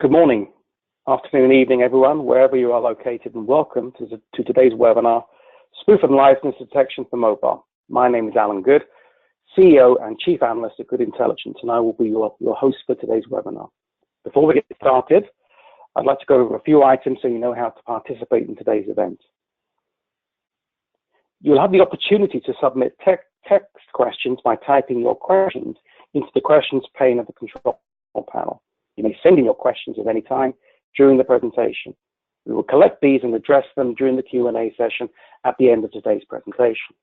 Good morning, afternoon, evening, everyone, wherever you are located, and welcome to today's webinar, Spoof and Liveness Detection for Mobile. My name is Alan Goode, CEO and Chief Analyst at Goode Intelligence, and I will be your host for today's webinar. Before we get started, I'd like to go over a few items so you know how to participate in today's event. You'll have the opportunity to submit text questions by typing your questions into the questions pane of the control panel. You may send in your questions at any time during the presentation. We will collect these and address them during the Q&A session at the end of today's presentation.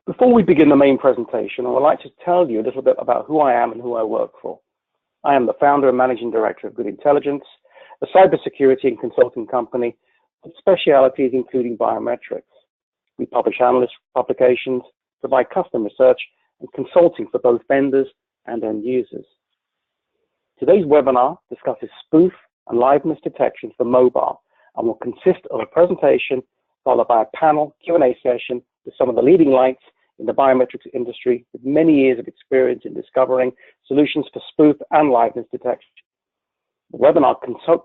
Before we begin the main presentation, I would like to tell you a little bit about who I am and who I work for. I am the founder and managing director of Goode Intelligence, a cybersecurity and consulting company with specialities including biometrics. We publish analyst publications, provide custom research and consulting for both vendors and end users. Today's webinar discusses spoof and liveness detection for mobile and will consist of a presentation followed by a panel Q&A session with some of the leading lights in the biometrics industry with many years of experience in discovering solutions for spoof and liveness detection. The webinar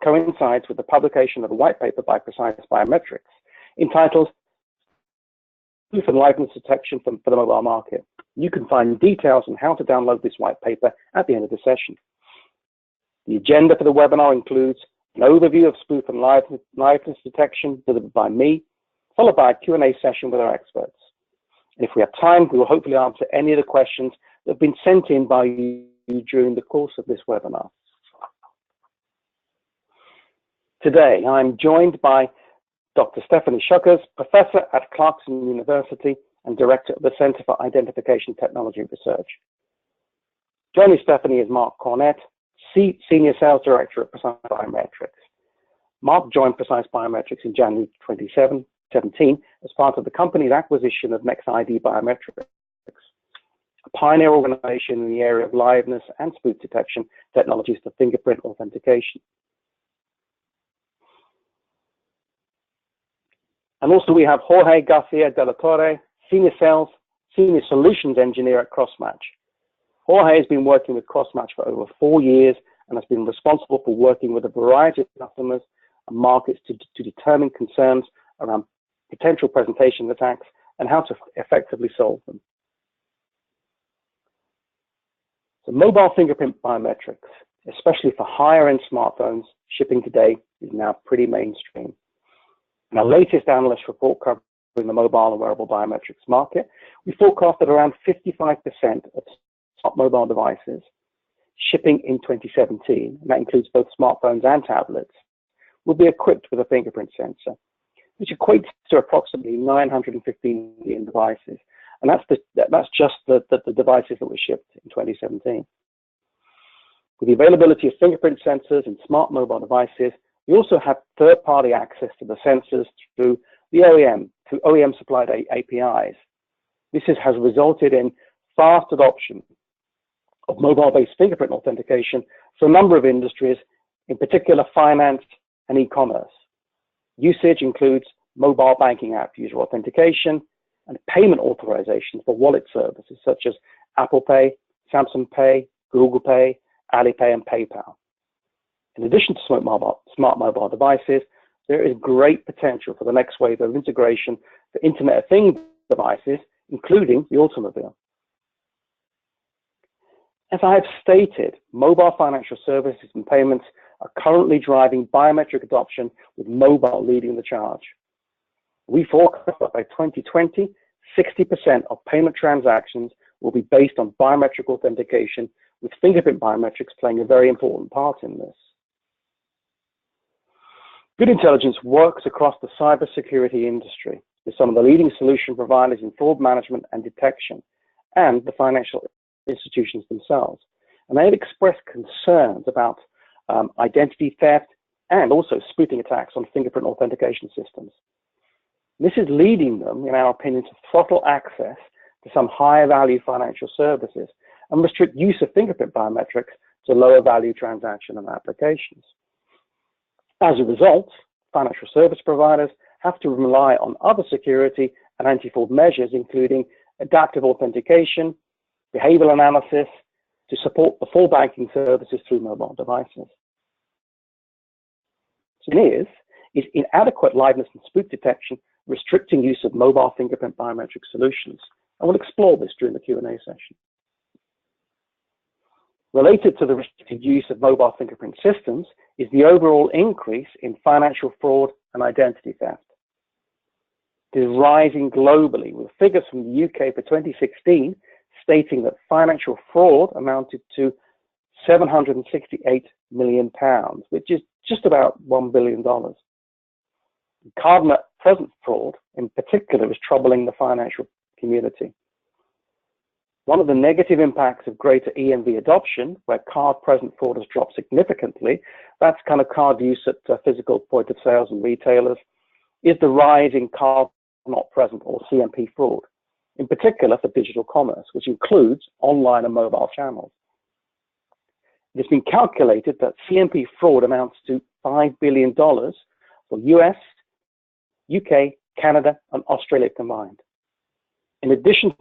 coincides with the publication of a white paper by Precise Biometrics entitled Spoof and Liveness Detection for the Mobile Market. You can find details on how to download this white paper at the end of the session. The agenda for the webinar includes an overview of spoof and liveness detection delivered by me, followed by a Q&A session with our experts. And if we have time, we will hopefully answer any of the questions that have been sent in by you during the course of this webinar. Today, I'm joined by Dr. Stephanie Schuckers, professor at Clarkson University and director of the Center for Identification Technology Research. Joining Stephanie is Mark Cornett, senior sales director at Precise Biometrics. Mark joined Precise Biometrics in January 2017 as part of the company's acquisition of NextID Biometrics, a pioneer organization in the area of liveness and spoof detection technologies for fingerprint authentication. And also we have Jorge Garcia-Dela Torre, Senior Solutions Engineer at Crossmatch. Jorge has been working with Crossmatch for over 4 years and has been responsible for working with a variety of customers and markets to determine concerns around potential presentation attacks and how to effectively solve them. So mobile fingerprint biometrics, especially for higher-end smartphones, shipping today is now pretty mainstream. In our latest analyst report covering the mobile and wearable biometrics market, we forecast that around 55% of smart mobile devices shipping in 2017, and that includes both smartphones and tablets, will be equipped with a fingerprint sensor, which equates to approximately 915 million devices. And that's just the devices that were shipped in 2017. With the availability of fingerprint sensors in smart mobile devices, we also have third-party access to the sensors through the OEM-supplied APIs. This has resulted in fast adoption of mobile-based fingerprint authentication for a number of industries, in particular finance and e-commerce. Usage includes mobile banking app user authentication and payment authorization for wallet services such as Apple Pay, Samsung Pay, Google Pay, Alipay, and PayPal. In addition to smart mobile devices, there is great potential for the next wave of integration for Internet of Things devices, including the automobile. As I have stated, mobile financial services and payments are currently driving biometric adoption, with mobile leading the charge. We forecast that by 2020, 60% of payment transactions will be based on biometric authentication, with fingerprint biometrics playing a very important part in this. Goode Intelligence works across the cybersecurity industry with some of the leading solution providers in fraud management and detection, and the financial institutions themselves. And they have expressed concerns about identity theft and also spoofing attacks on fingerprint authentication systems. This is leading them, in our opinion, to throttle access to some higher value financial services and restrict use of fingerprint biometrics to lower value transaction and applications. As a result, financial service providers have to rely on other security and anti-fraud measures, including adaptive authentication, behavioral analysis, to support the full banking services through mobile devices. So is inadequate liveness and spoof detection restricting use of mobile fingerprint biometric solutions? I will explore this during the Q&A session. Related to the restricted use of mobile fingerprint systems is the overall increase in financial fraud and identity theft. It is rising globally, with figures from the UK for 2016 stating that financial fraud amounted to £768 million, which is just about $1 billion. Card-not-present fraud, in particular, is troubling the financial community. One of the negative impacts of greater EMV adoption, where card-present fraud has dropped significantly, that's kind of card use at physical point of sales and retailers, is the rise in card-not-present or CNP fraud, in particular for digital commerce, which includes online and mobile channels. It has been calculated that CNP fraud amounts to $5 billion for US, UK, Canada, and Australia combined. In addition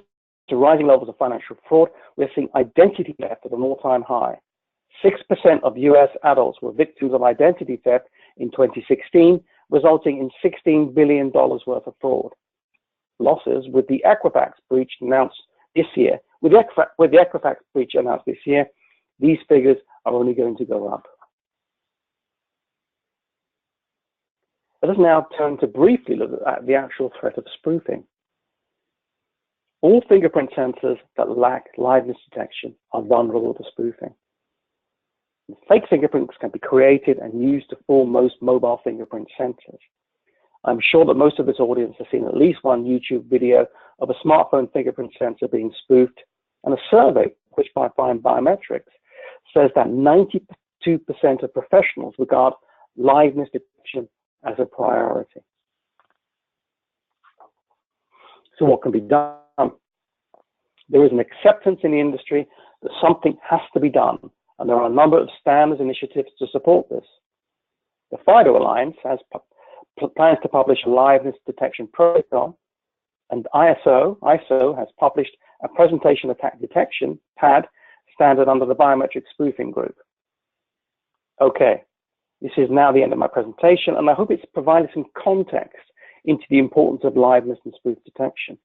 to rising levels of financial fraud, we're seeing identity theft at an all-time high. 6% of US adults were victims of identity theft in 2016, resulting in $16 billion worth of fraud. Losses with the Equifax breach announced this year, these figures are only going to go up. Let us now turn to briefly look at the actual threat of spoofing. All fingerprint sensors that lack liveness detection are vulnerable to spoofing. Fake fingerprints can be created and used to fool most mobile fingerprint sensors. I'm sure that most of this audience has seen at least one YouTube video of a smartphone fingerprint sensor being spoofed, and a survey which by Biometrics says that 92% of professionals regard liveness detection as a priority. So what can be done? There is an acceptance in the industry that something has to be done, and there are a number of standards initiatives to support this. The FIDO Alliance has plans to publish a liveness detection protocol, and ISO has published a presentation attack detection, PAD, standard under the biometric spoofing group. Okay, this is now the end of my presentation, and I hope it's provided some context into the importance of liveness and spoof detection.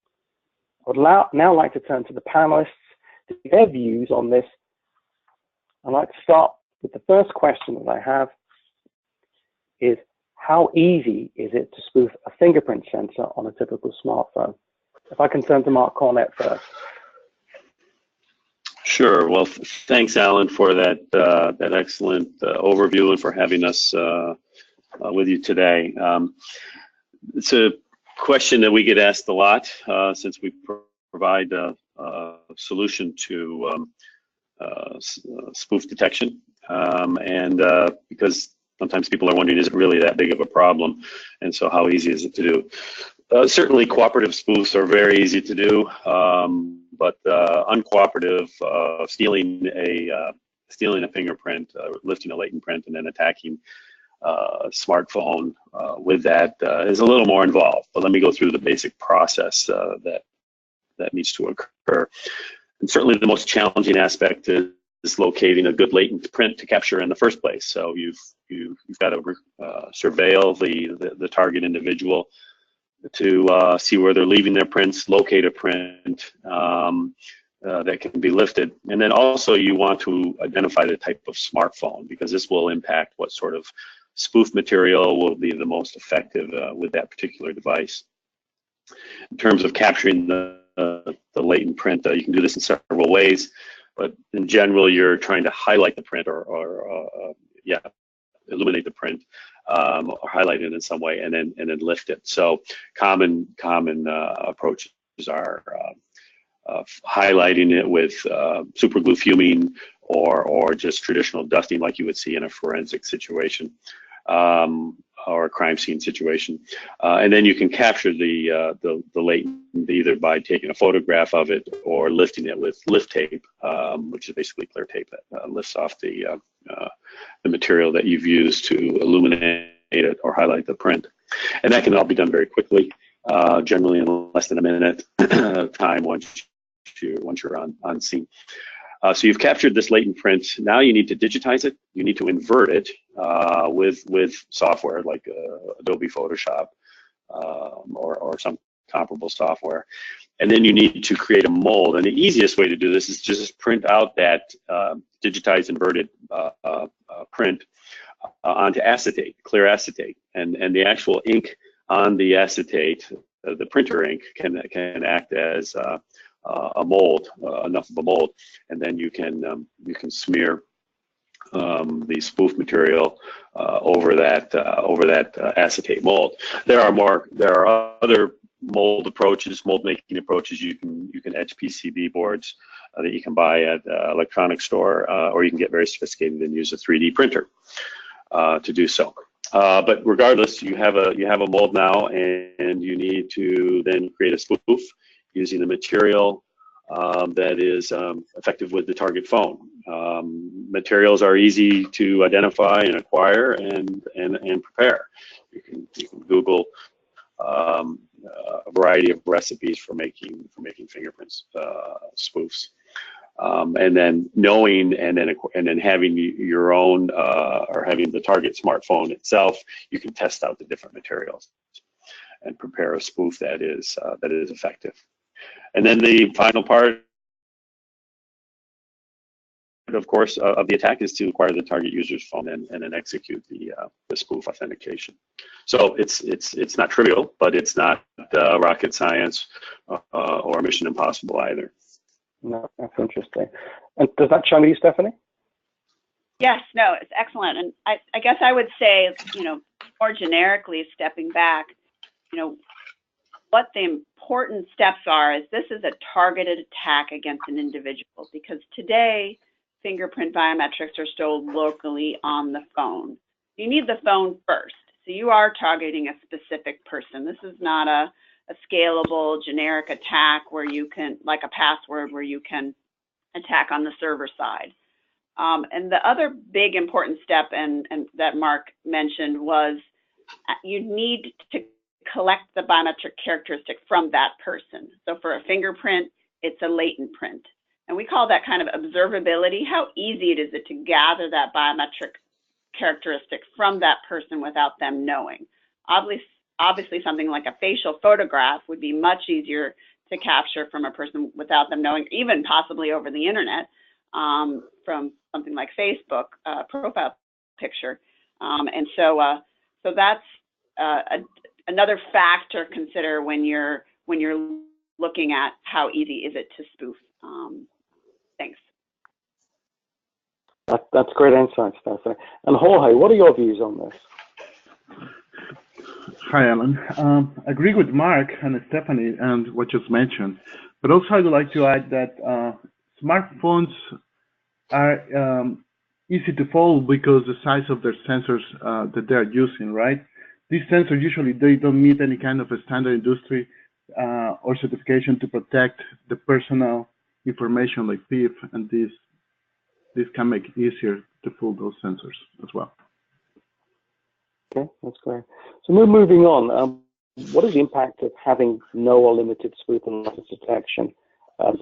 I would now like to turn to the panelists to get their views on this. I'd like to start with the first question that I have is, how easy is it to spoof a fingerprint sensor on a typical smartphone? If I can turn to Mark Cornett first. Sure. Well, thanks, Alan, for that excellent overview and for having us with you today. It's a question that we get asked a lot since we provide a solution to spoof detection, and because sometimes people are wondering, is it really that big of a problem? And so how easy is it to do? Certainly cooperative spoofs are very easy to do, but uncooperative, stealing a fingerprint, lifting a latent print, and then attacking a smartphone with that is a little more involved. But let me go through the basic process that needs to occur. And certainly the most challenging aspect is locating a good latent print to capture in the first place. So you've got to surveil the target individual to see where they're leaving their prints, locate a print that can be lifted. And then also you want to identify the type of smartphone, because this will impact what sort of spoof material will be the most effective with that particular device. In terms of capturing the latent print, you can do this in several ways, but in general, you're trying to highlight the print or illuminate the print or highlight it in some way, and then lift it. So common approaches are highlighting it with super glue fuming or just traditional dusting like you would see in a forensic situation or a crime scene situation. And then you can capture the latent either by taking a photograph of it or lifting it with lift tape, which is basically clear tape that lifts off the material that you've used to illuminate it or highlight the print. And that can all be done very quickly, generally in less than a minute time once you're on scene. So you've captured this latent print. Now you need to digitize it. You need to invert it with software like Adobe Photoshop or some comparable software. And then you need to create a mold. And the easiest way to do this is just print out that digitized inverted print onto acetate, clear acetate. And the actual ink on the acetate, the printer ink, can act as a mold, enough of a mold, and then you can smear the spoof material over that acetate mold. There are other mold making approaches. You can etch PCB boards that you can buy at electronics store, or you can get very sophisticated and use a 3D printer to do so. But regardless, you have a mold now, and you need to then create a spoof using the material that is effective with the target phone. Materials are easy to identify and acquire and prepare. You can Google a variety of recipes for making fingerprints spoofs, and then knowing and then having your own or having the target smartphone itself, you can test out the different materials and prepare a spoof that is effective. And then the final part, of course, of the attack is to acquire the target user's phone and then execute the spoof authentication. So it's not trivial, but it's not rocket science or mission impossible either. No, that's interesting. And does that chime with you, Stephanie? Yes, no, it's excellent. And I guess I would say, more generically, stepping back, what the important steps are is this is a targeted attack against an individual, because today fingerprint biometrics are stored locally on the phone. You need the phone first. So you are targeting a specific person. This is not a scalable generic attack where you can, like a password, where you can attack on the server side. And the other big important step and that Mark mentioned was you need to collect the biometric characteristic from that person. So for a fingerprint, it's a latent print. And we call that kind of observability. How easy it is to gather that biometric characteristic from that person without them knowing. Obviously something like a facial photograph would be much easier to capture from a person without them knowing, even possibly over the internet, from something like Facebook profile picture. And so that's another factor to consider when you're looking at how easy is it to spoof. Thanks. That's great insight, Stephanie. And Jorge, what are your views on this? Hi, Alan. I agree with Mark and Stephanie and what you've mentioned, but also I would like to add that smartphones are easy to follow because the size of their sensors that they are using, right? These sensors usually they don't meet any kind of a standard industry or certification to protect the personal information like PIF, and this can make it easier to fool those sensors as well. Okay, that's great. So we're moving on. What is the impact of having no or limited spoof and liveness detection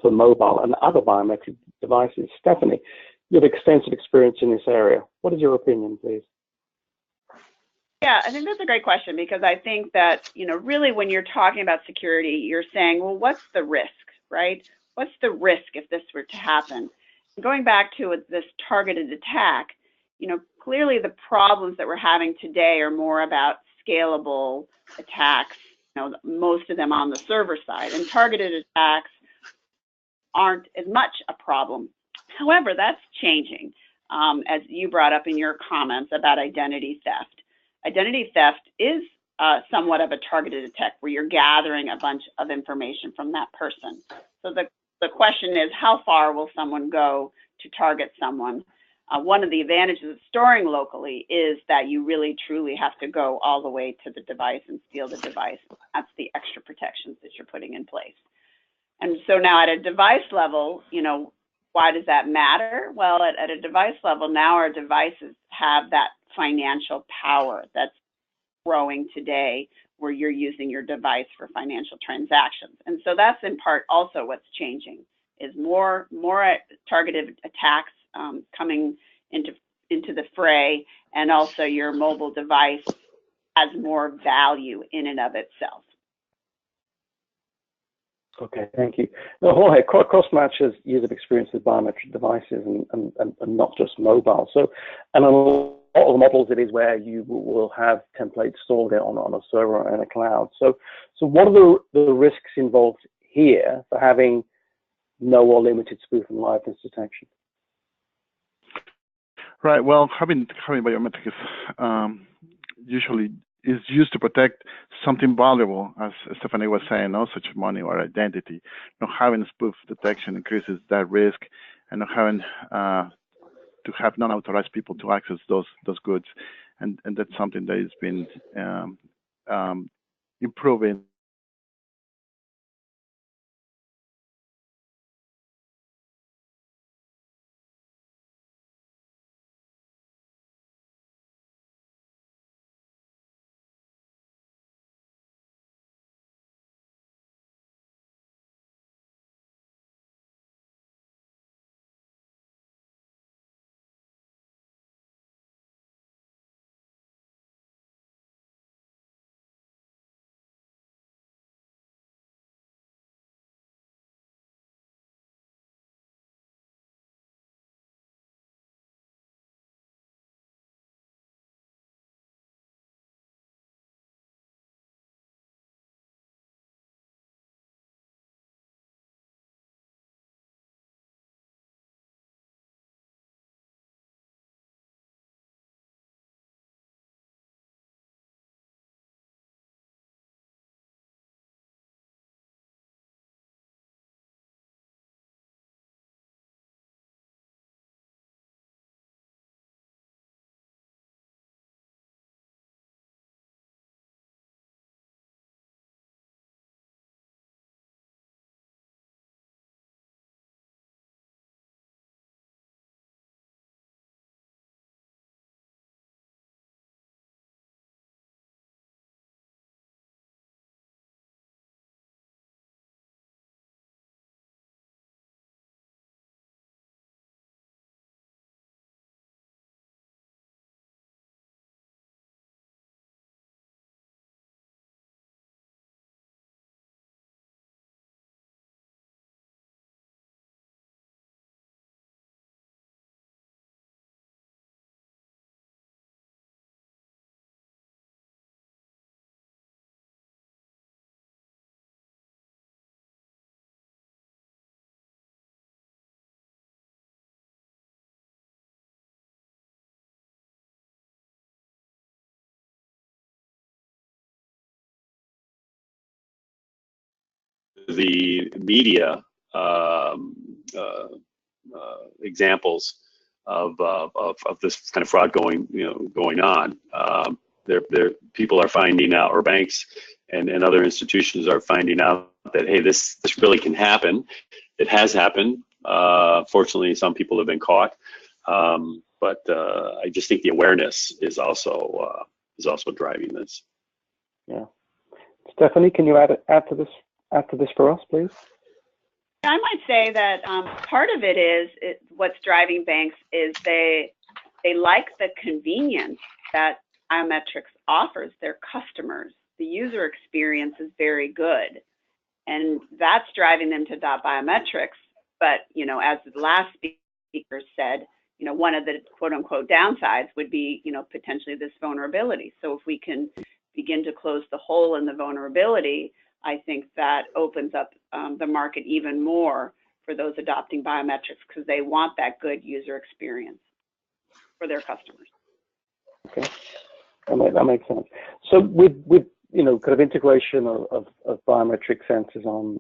for mobile and other biometric devices? Stephanie, you have extensive experience in this area. What is your opinion, please? Yeah, I think that's a great question, because I think that, really when you're talking about security, you're saying, well, what's the risk, right? What's the risk if this were to happen? Going back to this targeted attack, clearly the problems that we're having today are more about scalable attacks, most of them on the server side, and targeted attacks aren't as much a problem. However, that's changing, as you brought up in your comments about identity theft. Identity theft is somewhat of a targeted attack where you're gathering a bunch of information from that person. So the question is, how far will someone go to target someone? One of the advantages of storing locally is that you really truly have to go all the way to the device and steal the device. That's the extra protections that you're putting in place. And so now at a device level, why does that matter? Well, at a device level, now our devices have that financial power that's growing today, where you're using your device for financial transactions. And so that's in part also what's changing. is more targeted attacks coming into the fray, and also your mobile device has more value in and of itself. Okay, thank you. Now, Jorge, Crossmatch has years of experience with biometric devices and not just mobile. So, and a lot of the models, it is where you will have templates stored on a server and a cloud. So what are the risks involved here for having no or limited spoof and liveness detection? Right. Well, having biometrics usually is used to protect something valuable, as Stephanie was saying, no, such as money or identity. Not having spoof detection increases that risk, and not having to have non-authorized people to access those goods, and that's something that has been improving. The media examples of this kind of fraud going on. People are finding out, or banks and other institutions are finding out that, hey, this really can happen. It has happened. Fortunately, some people have been caught, but I just think the awareness is also driving this. Yeah, Stephanie, can you add to this for us, please? I might say that part of it is what's driving banks is they like the convenience that biometrics offers their customers. The user experience is very good, and that's driving them to adopt biometrics. But as the last speaker said, one of the quote-unquote downsides would be potentially this vulnerability. So if we can begin to close the hole in the vulnerability, I think that opens up the market even more for those adopting biometrics, because they want that good user experience for their customers. Okay, that makes sense. So with kind of integration of biometric sensors on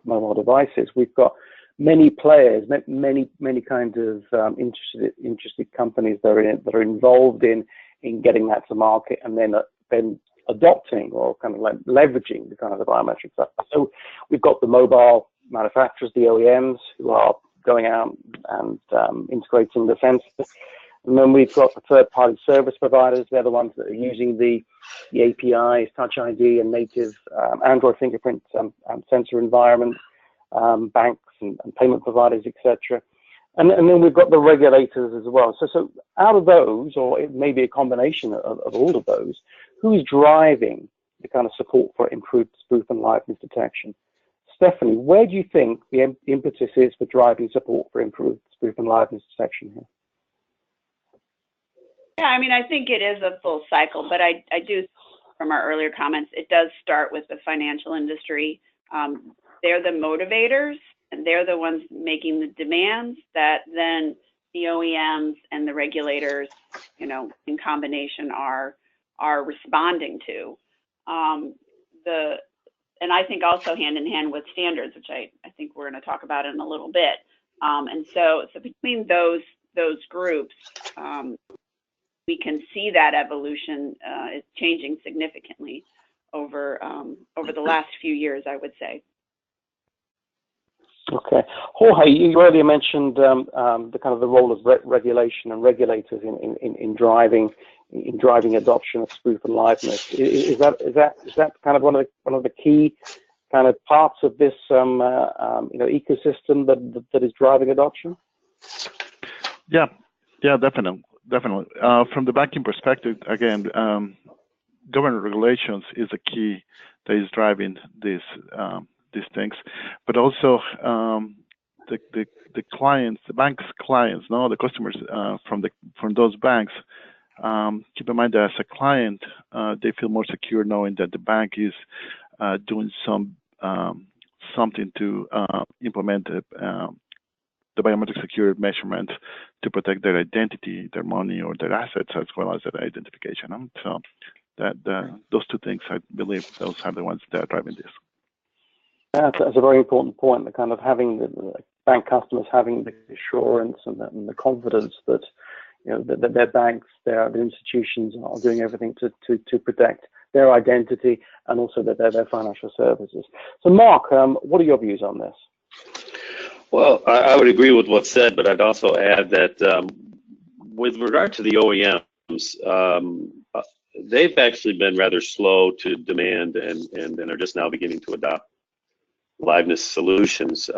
mobile devices, we've got many players, many kinds of interested companies that are involved in getting that to market, and then adopting or kind of like leveraging the kind of the biometric stuff. So we've got the mobile manufacturers, the OEMs, who are going out and integrating the sensors. And then we've got the third-party service providers. They're the ones that are using the APIs, Touch ID, and native Android fingerprint sensor environment. banks and payment providers, etc. And then we've got the regulators as well. So out of those, or it may be a combination of all of those, who's driving the kind of support for improved spoof and liveness detection? Stephanie, where do you think the impetus is for driving support for improved spoof and liveness detection here? Yeah, I mean, I think it is a full cycle, but I do, from our earlier comments, it does start with the financial industry. They're the motivators, and they're the ones making the demands that then the OEMs and the regulators, you know, in combination are responding to. And I think also hand in hand with standards, which I think we're going to talk about in a little bit. And so between those groups, we can see that evolution is changing significantly over the last few years, I would say. Okay, Jorge, you earlier mentioned the kind of the role of regulation and regulators in driving adoption of spoof and liveness. Is that kind of one of the key kind of parts of this ecosystem that is driving adoption? Yeah, definitely. From the banking perspective, again, government regulations is a key that is driving these things, but also the clients, the bank's clients, the customers from those banks. Keep in mind that as a client, they feel more secure knowing that the bank is doing something to implement the biometric security measurements to protect their identity, their money, or their assets, as well as their identification. So those two things, I believe, those are the ones that are driving this. That's a very important point. The kind of having the bank customers having the assurance and the confidence that that their banks, their institutions are doing everything to protect their identity and also their financial services. So, Mark, what are your views on this? Well, I would agree with what's said, but I'd also add that with regard to the OEMs, they've actually been rather slow to demand and are just now beginning to adopt liveness solutions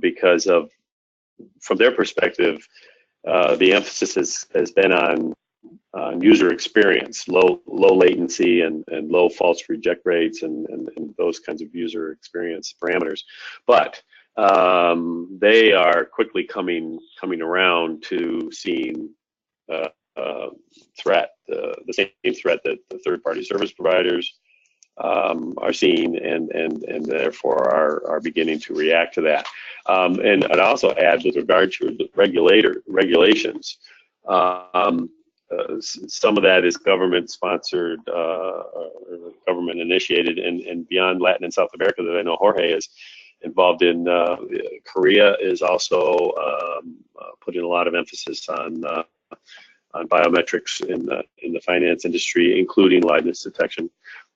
because of, from their perspective, the emphasis has been on user experience, low latency and low false reject rates and those kinds of user experience parameters. But they are quickly coming around to seeing threat, the same threat that the third-party service providers are seeing, and therefore are beginning to react to that. And I'd also add, with regard to the regulations, some of that is government-sponsored, government-initiated, and beyond Latin and South America that I know Jorge is involved in. Korea is also putting a lot of emphasis on biometrics in the finance industry, including liveness detection.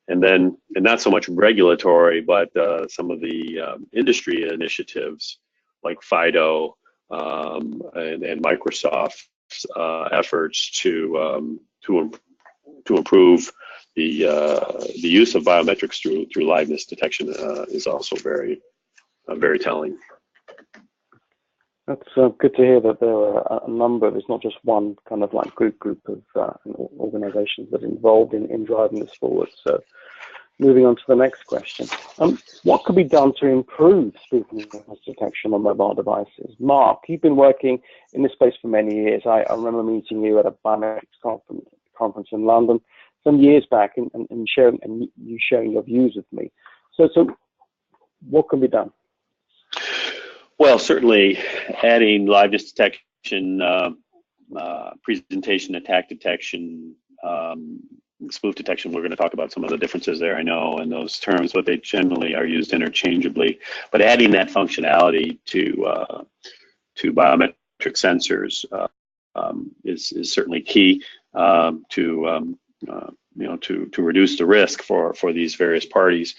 And then, and not so much regulatory, but some of the industry initiatives like FIDO and Microsoft's efforts to improve the use of biometrics through liveness detection is also very telling. That's good to hear that there are a number. There's not just one kind of like group of organizations that are involved in driving this forward. So, moving on to the next question. What could be done to improve spoof and liveness detection on mobile devices? Mark, you've been working in this space for many years. I remember meeting you at a biometrics conference in London some years back and you sharing your views with me. So what can be done? Well, certainly adding liveness detection, presentation attack detection, spoof detection. We're going to talk about some of the differences there, I know, in those terms, but they generally are used interchangeably. But adding that functionality to biometric sensors is certainly key to reduce the risk for these various parties.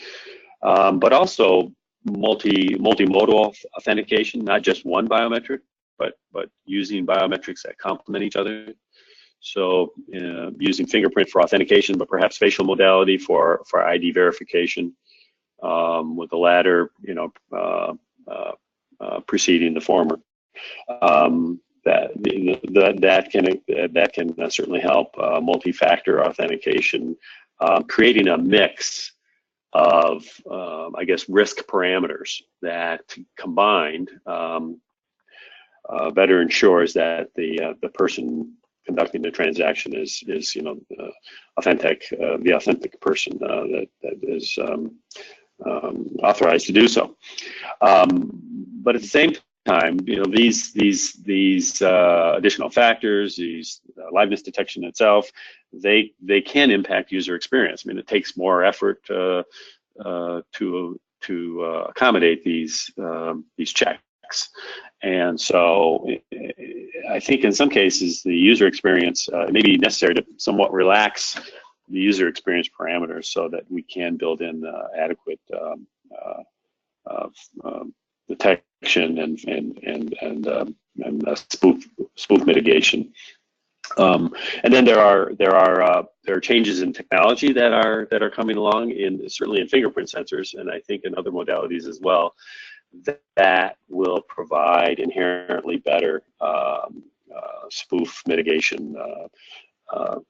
But also multimodal authentication, not just one biometric, but using biometrics that complement each other. So using fingerprint for authentication, but perhaps facial modality for ID verification. With the latter, preceding the former. That can certainly help multi-factor authentication, creating a mix of, I guess, risk parameters that combined better ensures that the person conducting the transaction is authentic, the authentic person that is authorized to do so. But at the same time, these additional factors, these liveness detection itself, they can impact user experience. I mean, it takes more effort to accommodate these checks, and so I think in some cases the user experience it may be necessary to somewhat relax the user experience parameters so that we can build in adequate detection and spoof mitigation. And then there are changes in technology that are coming along certainly in fingerprint sensors, and I think in other modalities as well, that will provide inherently better spoof mitigation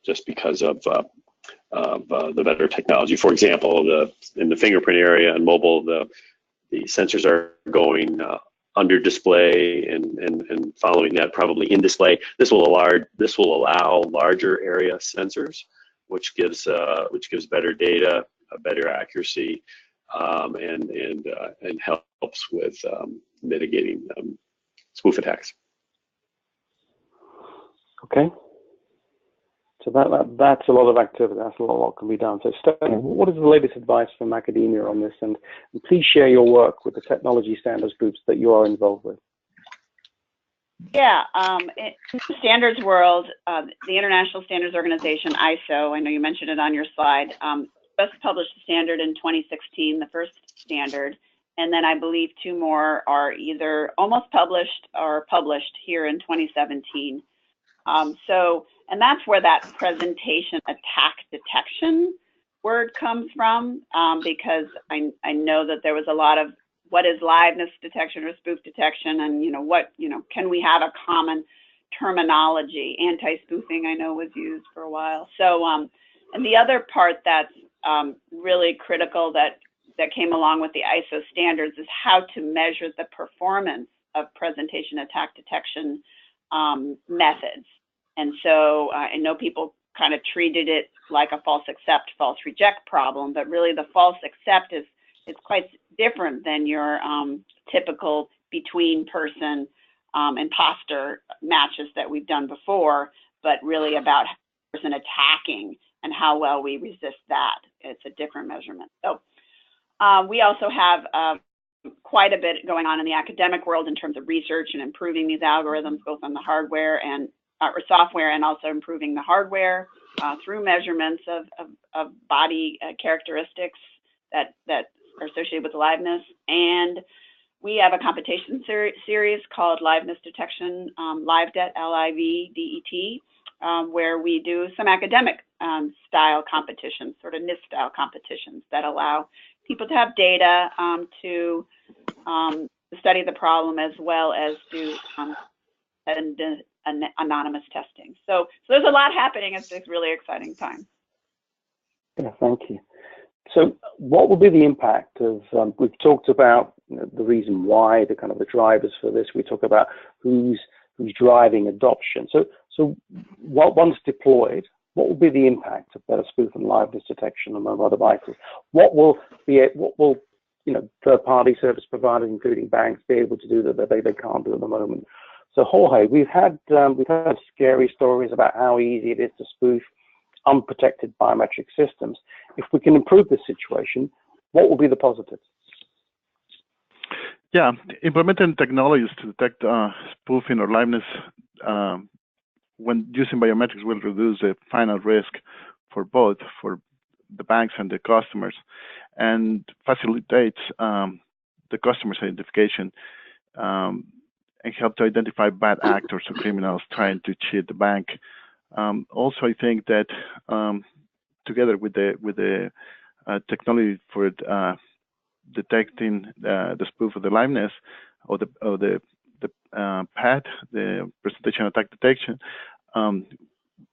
just because of the better technology. For example, in the fingerprint area and mobile, the sensors are going under display and following that probably in display. This will allow larger area sensors, which gives better data, better accuracy, and helps with mitigating spoof attacks. Okay. So that's a lot of activity. That's a lot can be done. So, Stephanie, what is the latest advice from academia on this? And please share your work with the technology standards groups that you are involved with. Yeah, in the standards world, the International Standards Organization, ISO, I know you mentioned it on your slide, just published the standard in 2016, the first standard, and then I believe two more are either almost published or published here in 2017. And that's where that presentation attack detection word comes from, because I know that there was a lot of what is liveness detection or spoof detection, and can we have a common terminology? Anti-spoofing I know was used for a while. So and the other part that's really critical that came along with the ISO standards is how to measure the performance of presentation attack detection methods. And so I know people kind of treated it like a false accept, false reject problem, but really the false accept is quite different than your typical between person imposter matches that we've done before, but really about person attacking and how well we resist that. It's a different measurement. So we also have quite a bit going on in the academic world in terms of research and improving these algorithms, both on the hardware and or software, and also improving the hardware through measurements of body characteristics that are associated with liveness. And we have a competition series called Liveness Detection, LiveDet, L-I-V-D-E-T, where we do some academic style competitions, sort of NIST style competitions that allow people to have data to study the problem as well as do anonymous testing. So there's a lot happening. It's a really exciting time. Yeah, thank you. So what will be the impact of, we've talked about the reason why, the kind of the drivers for this. We talk about who's driving adoption. So once deployed, what will be the impact of better spoof and liveness detection on mobile devices? What will third-party service providers, including banks, be able to do that they can't do at the moment? So Jorge, we've had scary stories about how easy it is to spoof unprotected biometric systems. If we can improve this situation, what will be the positives? Yeah, implementing technologies to detect spoofing or liveness when using biometrics will reduce the final risk for both for the banks and the customers, and facilitates the customer's identification and help to identify bad actors or criminals trying to cheat the bank. Also, I think that together with the technology for detecting the spoof of the liveness or the PAT, the presentation attack detection,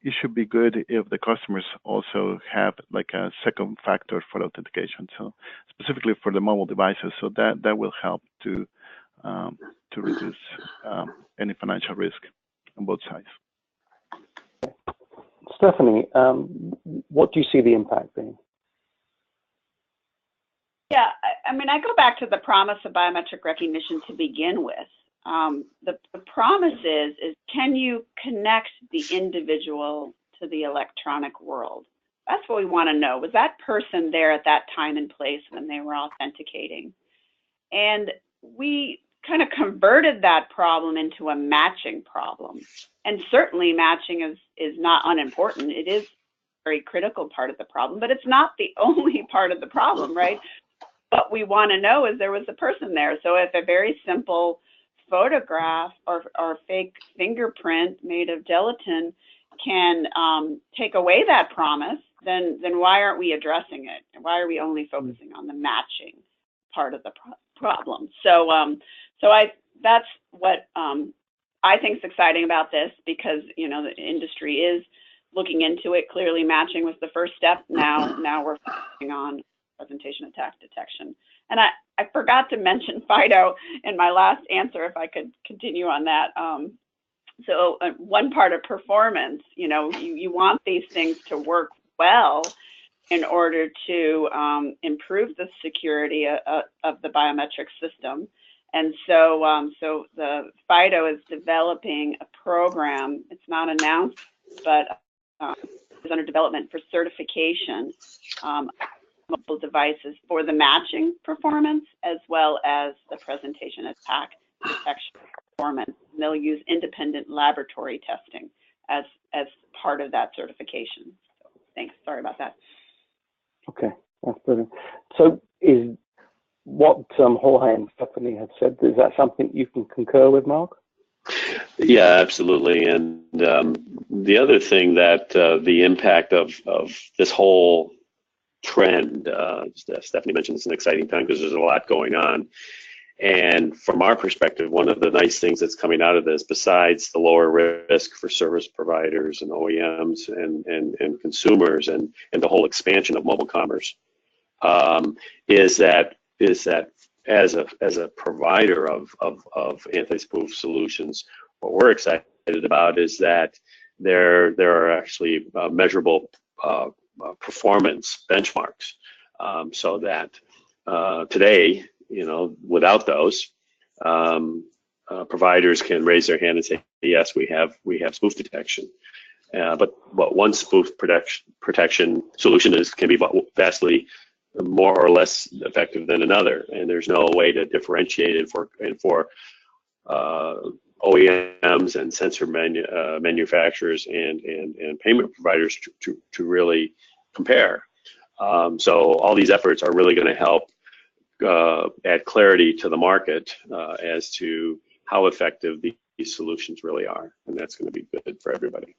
it should be good if the customers also have like a second factor for authentication. So specifically for the mobile devices, so that will help to reduce any financial risk on both sides. Stephanie, what do you see the impact being? Yeah, I mean, I go back to the promise of biometric recognition to begin with. The promise is can you connect the individual to the electronic world? That's what we want to know. Was that person there at that time and place when they were authenticating? And we kind of converted that problem into a matching problem. And certainly matching is not unimportant. It is a very critical part of the problem, but it's not the only part of the problem, right? What we want to know is there was a person there. So if a very simple photograph or fake fingerprint made of gelatin can take away that promise, then why aren't we addressing it? Why are we only focusing on the matching part of the problem? So that's what I think is exciting about this, because the industry is looking into it. Clearly, matching was the first step. Now we're focusing on presentation attack detection. And I forgot to mention FIDO in my last answer, if I could continue on that. So one part of performance, you want these things to work well in order to improve the security of the biometric system. And so the FIDO is developing a program. It's not announced, but it's under development for certification mobile devices for the matching performance as well as the presentation attack detection performance. And they'll use independent laboratory testing as part of that certification. So, thanks. Sorry about that. Okay, that's brilliant. So is what Jorge and Stephanie have said, is that something you can concur with, Mark? Yeah, absolutely. And the other thing that the impact of this whole trend, Stephanie mentioned it's an exciting time because there's a lot going on. And from our perspective, one of the nice things that's coming out of this, besides the lower risk for service providers and OEMs and consumers and the whole expansion of mobile commerce, is that as a provider of anti-spoof solutions, what we're excited about is that there are actually measurable performance benchmarks, so that today, without those, providers can raise their hand and say, yes, we have spoof detection. But one spoof protection solution can be vastly more or less effective than another, and there's no way to differentiate it for OEMs and sensor manufacturers and payment providers to really compare. So all these efforts are really going to help add clarity to the market as to how effective these solutions really are, and that's going to be good for everybody.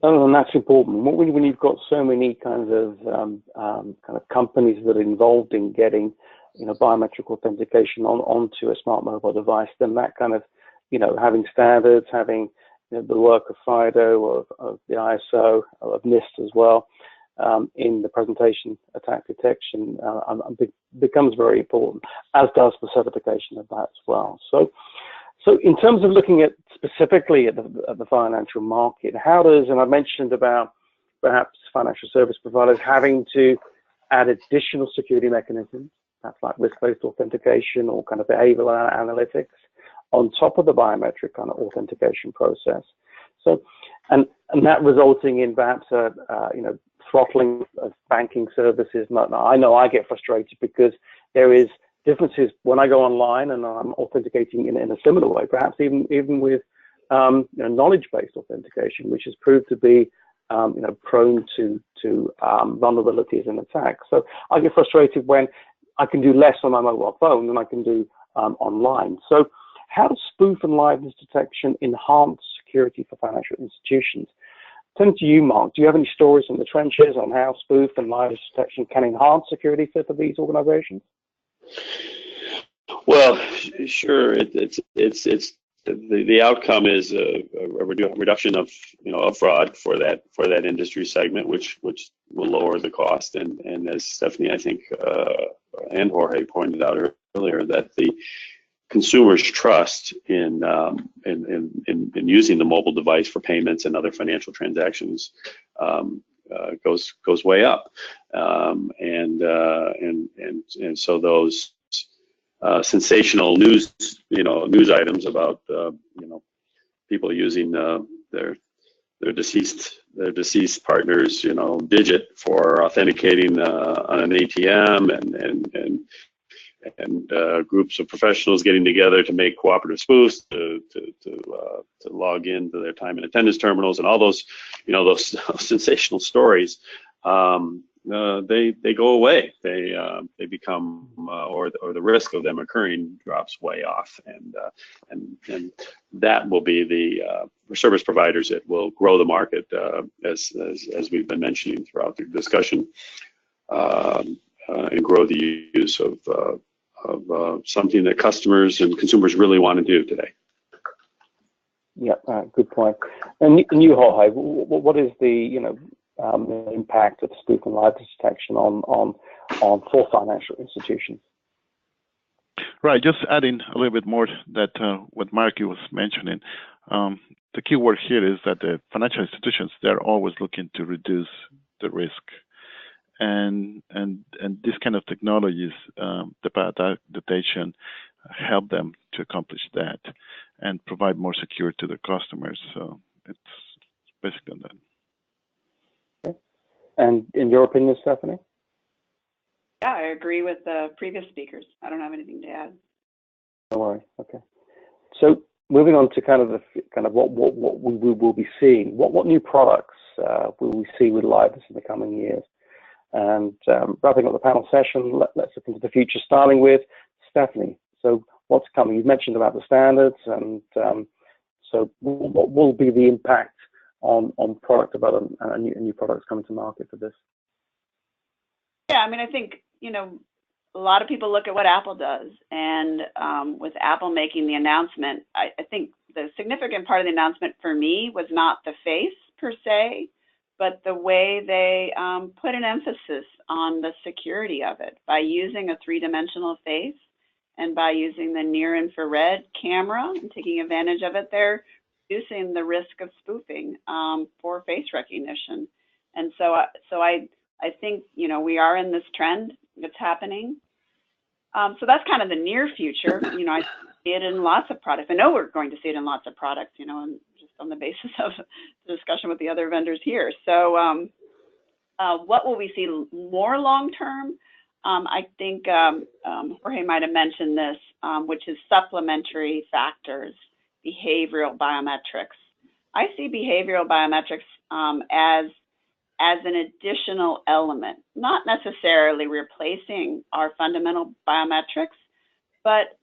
Oh, and that's important. When you've got so many kinds of companies that are involved in getting, biometric authentication onto a smart mobile device, then that kind of, having standards, having the work of FIDO, of the ISO, of NIST as well, in the presentation attack detection, becomes very important, as does the certification of that as well. So in terms of looking at specifically at the financial market, how does, and I mentioned about perhaps financial service providers having to add additional security mechanisms, perhaps like risk-based authentication or kind of behavioral analytics on top of the biometric kind of authentication process. So, and that resulting in perhaps throttling of banking services. I know I get frustrated because there is differences when I go online and I'm authenticating in a similar way, perhaps even with knowledge-based authentication, which has proved to be prone to vulnerabilities and attacks. So I get frustrated when I can do less on my mobile phone than I can do online. So how does spoof and liveness detection enhance security for financial institutions? turning to you, Mark, do you have any stories from the trenches on how spoof and liveness detection can enhance security for these organizations? Well, sure. The outcome is a reduction of fraud for that industry segment, which will lower the cost. And as Stephanie, I think, and Jorge pointed out earlier, that the consumers' trust in using the mobile device for payments and other financial transactions goes way up, and so those sensational news items about people using their deceased partner's digit for authenticating on an ATM, and groups of professionals getting together to make cooperative spoofs to log into their time and attendance terminals, and all those those sensational stories. They go away. They become or the risk of them occurring drops way off, and that will be for service providers. It will grow the market as we've been mentioning throughout the discussion, and grow the use of something that customers and consumers really want to do today. Yeah, good point. And you, Jorge, what is the impact of spoof and liveness detection on for financial institutions? Right. Just adding a little bit more that what Mark was mentioning. The key word here is that the financial institutions, they're always looking to reduce the risk. And this kind of technologies, the bad detection, help them to accomplish that and provide more security to their customers. So it's basically on that. Okay. And in your opinion, Stephanie? Yeah, I agree with the previous speakers. I don't have anything to add. No worries. Okay. So moving on to kind of what we will be seeing. What new products will we see with liveness in the coming years? And wrapping up the panel session, let's look into the future, starting with Stephanie. So what's coming? You've mentioned about the standards, and so what will be the impact on product development and new products coming to market for this? Yeah, I mean, I think, a lot of people look at what Apple does, and with Apple making the announcement, I think the significant part of the announcement for me was not the face per se, but the way they put an emphasis on the security of it by using a three-dimensional face and by using the near-infrared camera and taking advantage of it. They're reducing the risk of spoofing for face recognition. And so I think, we are in this trend that's happening. So that's kind of the near future. I see it in lots of products. I know we're going to see it in lots of products, and just on the basis of the discussion with the other vendors here. So what will we see more long-term? I think Jorge might have mentioned this, which is supplementary factors, behavioral biometrics. I see behavioral biometrics as an additional element, not necessarily replacing our fundamental biometrics, but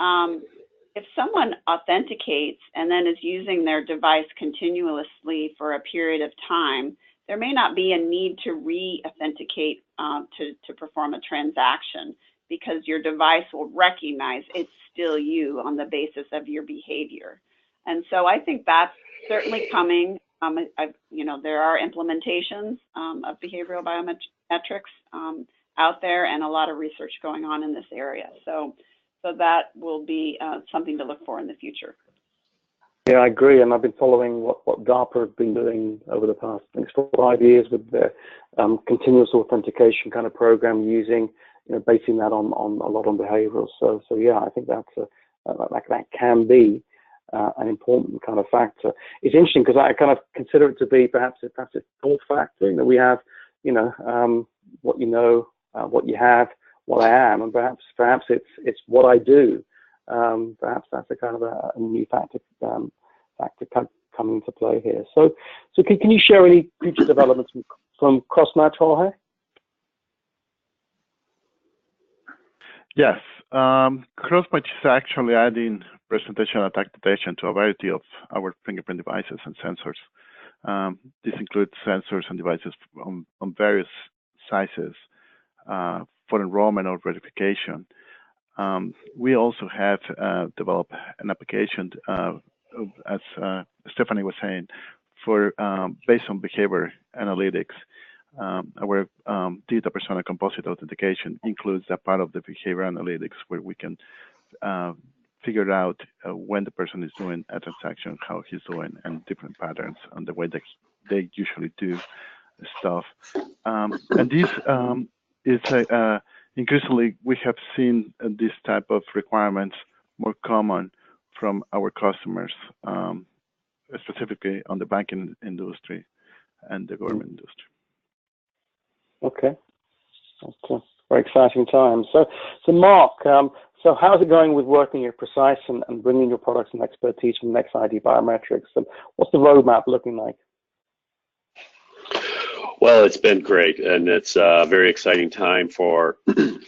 if someone authenticates and then is using their device continuously for a period of time, there may not be a need to re-authenticate to perform a transaction, because your device will recognize it's still you on the basis of your behavior. And so I think that's certainly coming. There are implementations of behavioral biometrics out there, and a lot of research going on in this area. So that will be something to look for in the future. Yeah, I agree, and I've been following what DARPA have been doing over the past, I think, 5 years with their continuous authentication kind of program, using, basing that on a lot on behavioral. So yeah, I think that can be an important kind of factor. It's interesting because I kind of consider it to be perhaps a fourth factor. We have, what you know, what you have, what I am, and perhaps it's what I do. Perhaps that's a kind of a new factor coming into play here. So can you share any future developments from Crossmatch, Jorge? Yes, Crossmatch is actually adding presentation attack detection to a variety of our fingerprint devices and sensors. This includes sensors and devices on various sizes for enrollment or verification. We also have developed an application, as Stephanie was saying, for based on behavior analytics. Our data persona composite authentication includes that part of the behavior analytics where we can figure out when the person is doing a transaction, how he's doing, and different patterns on the way that they usually do stuff. And this is increasingly, we have seen this type of requirements more common from our customers, specifically on the banking industry and the government industry. Okay. Very exciting times. So Mark, so how's it going with working at Precise and bringing your products and expertise from NextID Biometrics? And what's the roadmap looking like? Well, it's been great, and it's a very exciting time for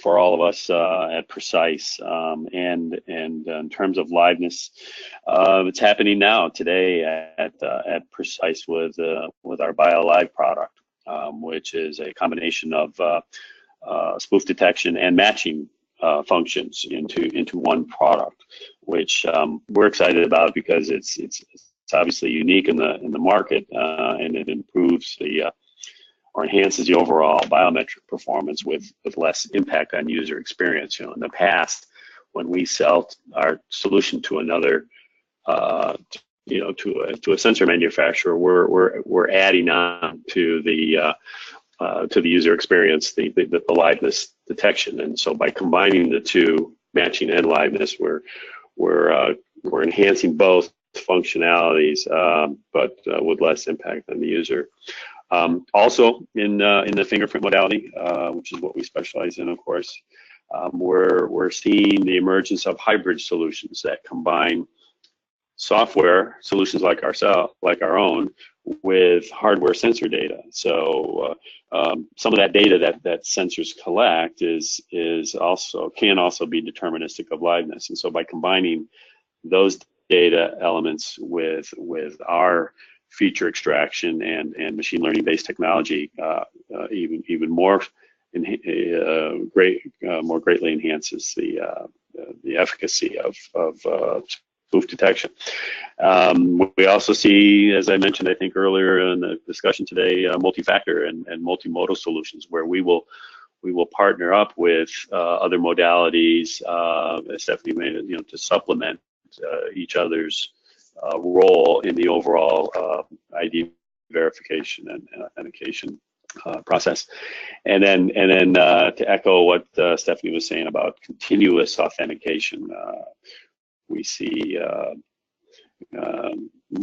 all of us at Precise. And in terms of liveness, it's happening now today at Precise with our BioLive product, which is a combination of spoof detection and matching functions into one product, which we're excited about because it's obviously unique in the market, and it improves or enhances the overall biometric performance with less impact on user experience. In the past, when we sell our solution to another, to a sensor manufacturer, we're adding on to the user experience, the liveness detection. And so by combining the two, matching and liveness, we're enhancing both functionalities, but with less impact on the user. Also in the fingerprint modality, which is what we specialize in, of course, we're seeing the emergence of hybrid solutions that combine software solutions like our own with hardware sensor data. So some of that data that sensors collect can also be deterministic of liveness. And so by combining those data elements with our feature extraction and machine learning based technology, even more greatly enhances the efficacy of spoof detection. We also see, as I mentioned, I think earlier in the discussion today, multi-factor and multimodal solutions where we will partner up with other modalities, as Stephanie made, to supplement each other's role in the overall ID verification and authentication process. And then to echo what Stephanie was saying about continuous authentication, we see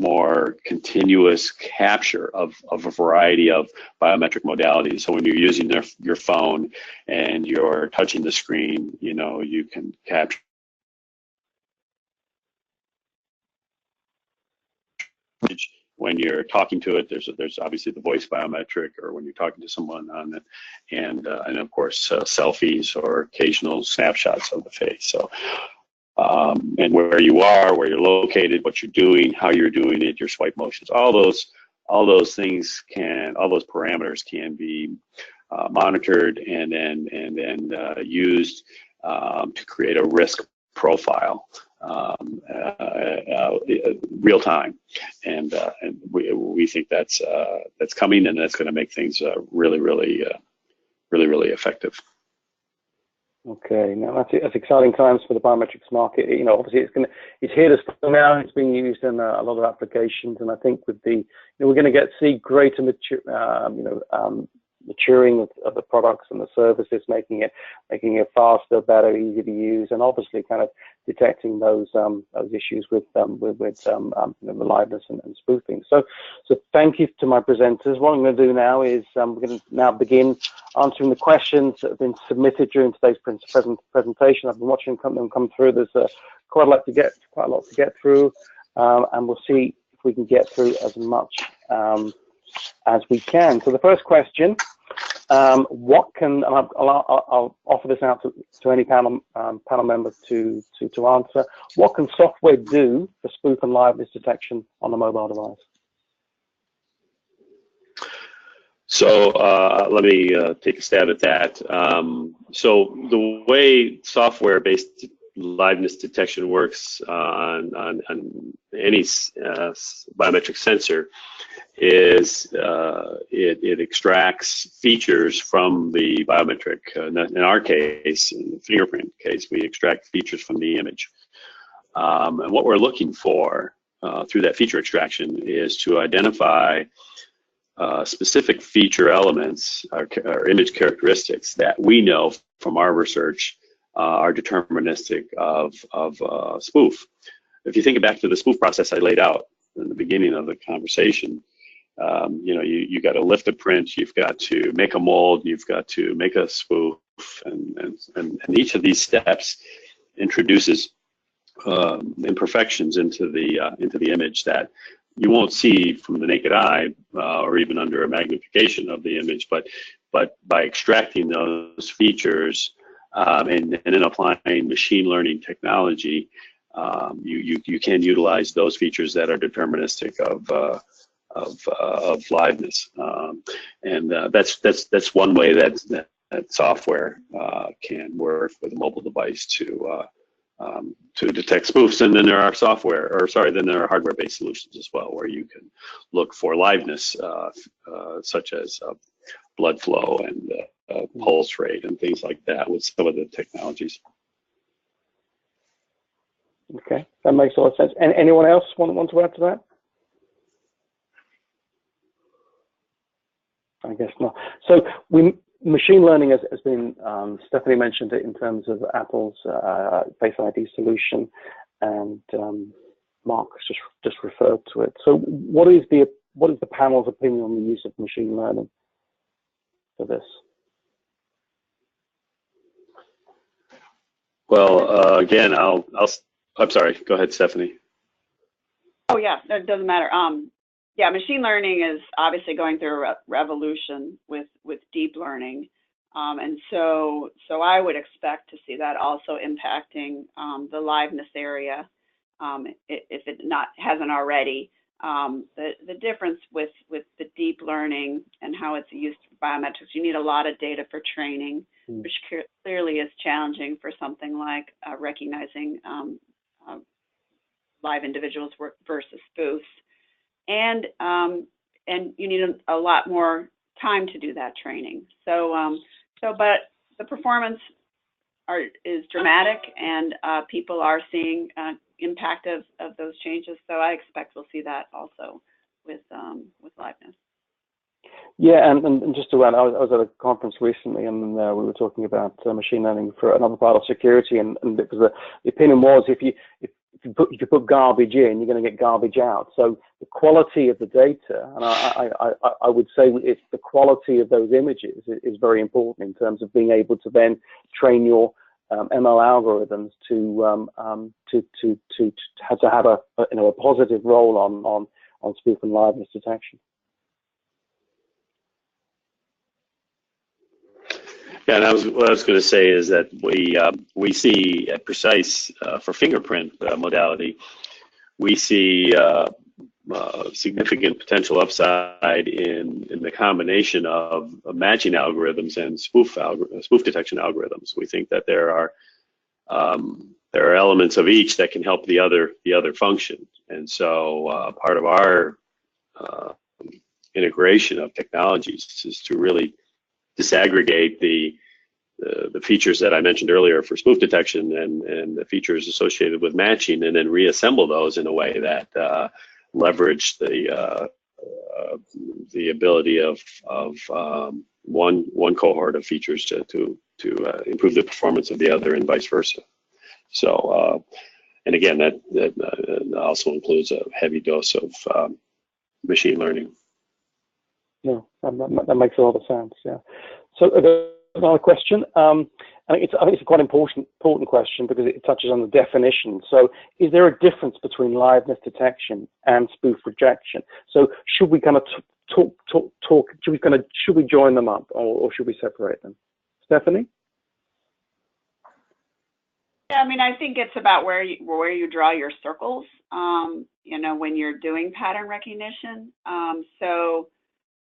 more continuous capture of a variety of biometric modalities. So when you're using your phone and you're touching the screen, you can capture when you're talking to it. There's obviously the voice biometric, or when you're talking to someone on it, and of course selfies or occasional snapshots of the face. So and where you are, where you're located, what you're doing, how you're doing it, your swipe motions, all those parameters can be monitored and then used to create a risk profile real time, and we think that's coming, and that's going to make things really effective. Okay, now that's exciting times for the biometrics market. Obviously it's here to stay now. It's being used in a lot of applications, and I think with we're going to see greater maturing of the products and the services, making it faster, better, easier to use, and obviously kind of detecting those issues with the liveness and spoofing. So thank you to my presenters. What I'm going to do now is we're going to now begin answering the questions that have been submitted during today's presentation. I've been watching them come through. There's quite a lot to get through, and we'll see if we can get through as much as we can. So the first question, I'll offer this out to any panel members to answer. What can software do for spoof and liveness detection on a mobile device? So let me take a stab at that. So the way software-based liveness detection works on any biometric sensor is it extracts features from the biometric. In our case, in the fingerprint case, we extract features from the image. And what we're looking for through that feature extraction is to identify specific feature elements or image characteristics that we know from our research are deterministic of spoof. If you think back to the spoof process I laid out in the beginning of the conversation, you got to lift a print, you've got to make a mold, you've got to make a spoof, and each of these steps introduces imperfections into the image that you won't see from the naked eye or even under a magnification of the image, but by extracting those features and then applying machine learning technology, you can utilize those features that are deterministic of liveness, and that's one way that software can work with a mobile device to detect spoofs. And then there are hardware-based solutions as well, where you can look for liveness, such as blood flow and pulse rate and things like that with some of the technologies. Okay, that makes a lot of sense. And anyone else want to add to that? I guess not. So machine learning has been, Stephanie mentioned it in terms of Apple's Face ID solution, and Mark just referred to it. So what is the panel's opinion on the use of machine learning for this? Well, again, I'm sorry. Go ahead, Stephanie. Oh yeah, it doesn't matter. Yeah, machine learning is obviously going through a revolution with deep learning, and so I would expect to see that also impacting the liveness area, if it hasn't already. The difference with the deep learning and how it's used for biometrics, you need a lot of data for training, which clearly is challenging for something like recognizing live individuals versus spoofs. And you need a lot more time to do that training. But the performance is dramatic, and people are seeing impact of those changes. So I expect we'll see that also with liveness. Yeah, and just to add, I was at a conference recently, and we were talking about machine learning for another part of security, and because the opinion was if you put garbage in, you're going to get garbage out. So the quality of the data, and I would say it's the quality of those images is very important in terms of being able to then train your ML algorithms to have a positive role on spoof and liveness detection. Yeah, and what I was going to say is that we see at Precise for fingerprint modality, we see significant potential upside in the combination of matching algorithms and spoof detection algorithms. We think that there are elements of each that can help the other function, and so part of our integration of technologies is to really disaggregate the features that I mentioned earlier for spoof detection and the features associated with matching, and then reassemble those in a way that leverage the ability of one cohort of features to improve the performance of the other, and vice versa. So, and again, that also includes a heavy dose of machine learning. No, that makes a lot of sense. Yeah. So another question. I think it's a quite important question because it touches on the definition. So, is there a difference between liveness detection and spoof rejection? So, should we kind of talk? Should we join them up, or should we separate them? Stephanie? Yeah, I mean, I think it's about where you draw your circles. When you're doing pattern recognition. So,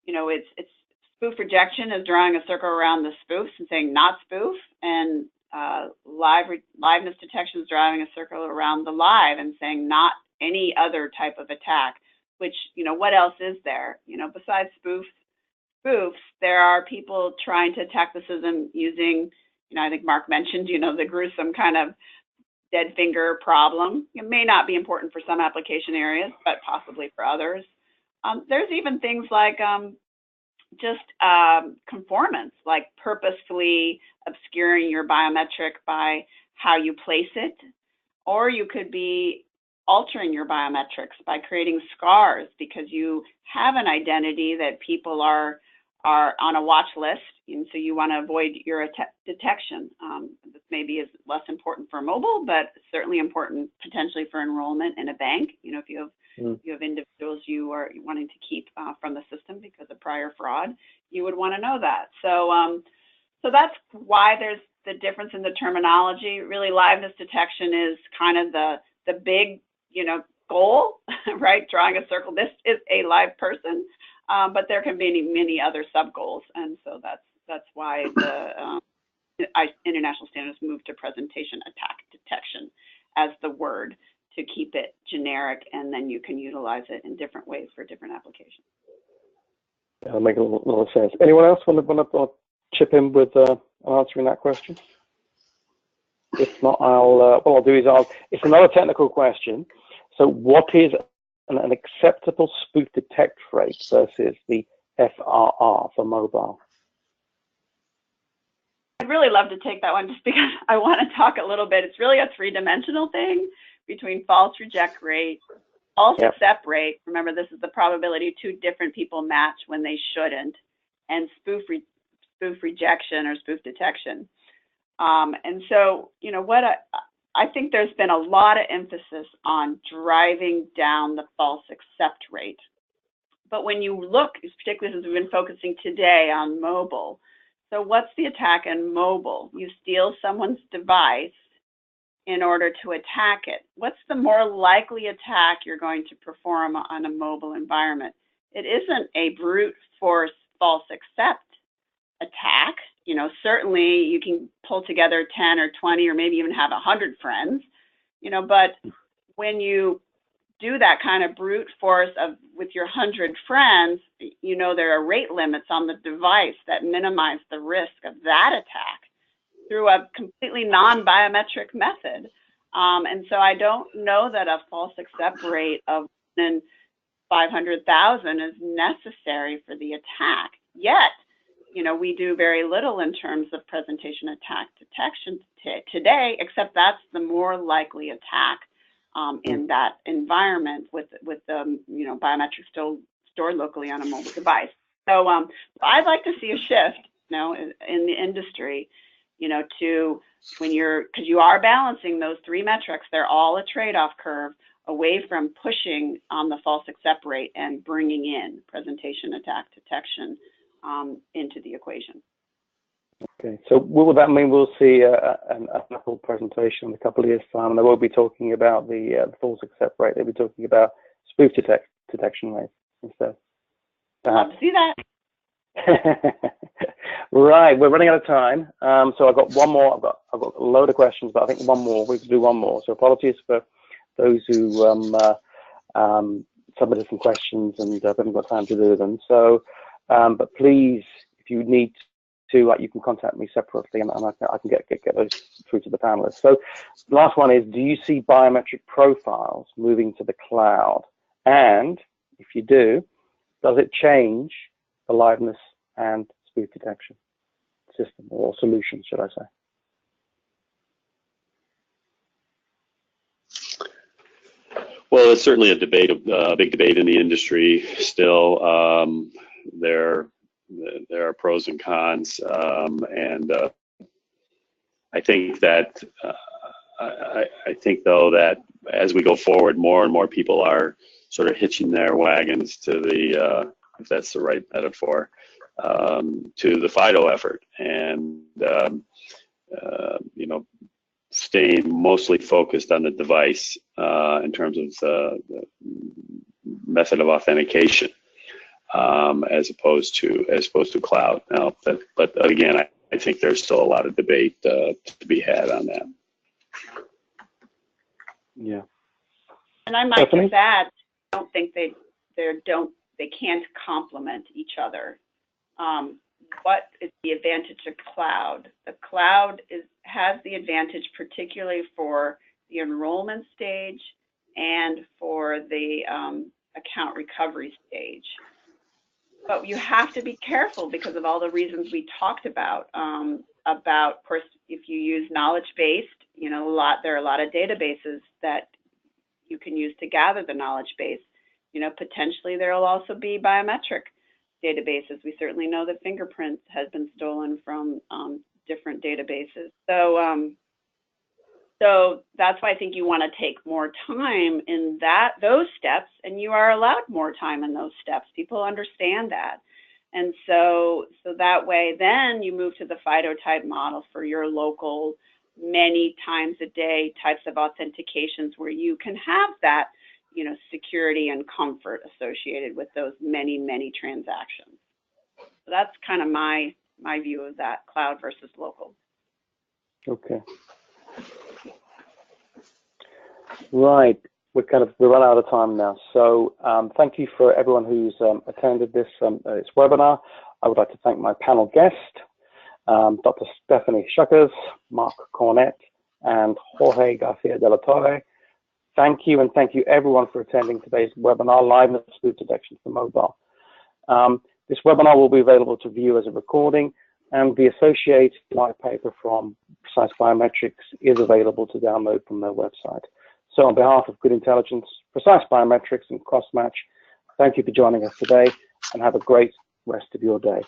it's Spoof rejection is drawing a circle around the spoofs and saying not spoof, and liveness detection is drawing a circle around the live and saying not any other type of attack. Which, what else is there? Besides spoofs, there are people trying to attack the system using, I think Mark mentioned, the gruesome kind of dead finger problem. It may not be important for some application areas, but possibly for others. There's even things like just conformance, like purposefully obscuring your biometric by how you place it, or you could be altering your biometrics by creating scars because you have an identity that people are on a watch list, and so you want to avoid your detection. This maybe is less important for mobile, but certainly important potentially for enrollment in a bank. If you have individuals you are wanting to keep from the system because of prior fraud, you would want to know that. So that's why there's the difference in the terminology. Really, liveness detection is kind of the big goal, right? Drawing a circle. This is a live person, but there can be many other sub goals, and so that's why the international standards moved to presentation attack detection as the word, to keep it generic, and then you can utilize it in different ways for different applications. Yeah, that'll make a lot of sense. Anyone else want to chip in with answering that question? If not, what I'll do is it's another technical question. So what is an acceptable spoof detect rate versus the FRR for mobile? I'd really love to take that one just because I want to talk a little bit. It's really a three-dimensional thing between false reject rate, false accept rate. Remember, this is the probability two different people match when they shouldn't, and spoof rejection or spoof detection. And so, I think there's been a lot of emphasis on driving down the false accept rate. But when you look, particularly since we've been focusing today on mobile, so what's the attack in mobile? You steal someone's device in order to attack it. What's the more likely attack you're going to perform on a mobile environment? It isn't a brute force false accept attack. Certainly you can pull together 10 or 20 or maybe even have 100 friends, but when you do that kind of brute force with your 100 friends, there are rate limits on the device that minimize the risk of that attack through a completely non-biometric method. And so I don't know that a false accept rate of 500,000 is necessary for the attack. Yet, we do very little in terms of presentation attack detection today, except that's the more likely attack in that environment with the biometrics still stored locally on a mobile device. So I'd like to see a shift, in the industry, to because you are balancing those three metrics. They're all a trade-off curve away from pushing on the false accept rate and bringing in presentation attack detection into the equation. Okay, so what would that mean? We'll see an Apple presentation in a couple of years' time, and they won't be talking about the false accept rate. They'll be talking about spoof detection rate instead. Love to see that. Right, we're running out of time. So I've got one more. I've got a load of questions, but I think one more. We can do one more. So apologies for those who submitted some questions and haven't got time to do them. So, but please, if you need to, you can contact me separately, and I can get those through to the panelists. So, the last one is: do you see biometric profiles moving to the cloud? And if you do, does it change the liveness and spoof detection system or solution, should I say? Well, it's certainly a debate, a big debate in the industry still. There are pros and cons, and I think that I think though that as we go forward, more and more people are sort of hitching their wagons to the, if that's the right metaphor, to the FIDO effort, and staying mostly focused on the device in terms of the method of authentication. as opposed to cloud. Now, but again, I think there's still a lot of debate to be had on that. Yeah. And I might just add, I don't think they can't complement each other. What is the advantage of cloud? The cloud has the advantage, particularly for the enrollment stage and for the account recovery stage. But you have to be careful because of all the reasons we talked about. Of course, if you use knowledge-based, you know, there are a lot of databases that you can use to gather the knowledge base. You know, potentially there will also be biometric databases. We certainly know that fingerprints has been stolen from different databases. So that's why I think you want to take more time in those steps, and you are allowed more time in those steps. People understand that. And so that way, then you move to the FIDO type model for your local many times a day types of authentications where you can have that, you know, security and comfort associated with those many, many transactions. So that's kind of my view of that, cloud versus local. Okay. Right, we're run out of time now. So thank you for everyone who's attended this webinar. I would like to thank my panel guest, Dr. Stephanie Schuckers, Mark Cornett, and Jorge Garcia-Dela Torre. Thank you, and thank you everyone for attending today's webinar, Liveness Spoof Detection for Mobile. This webinar will be available to view as a recording, and the associated white paper from Precise Biometrics is available to download from their website. So on behalf of Goode Intelligence, Precise Biometrics, and Crossmatch, thank you for joining us today, and have a great rest of your day.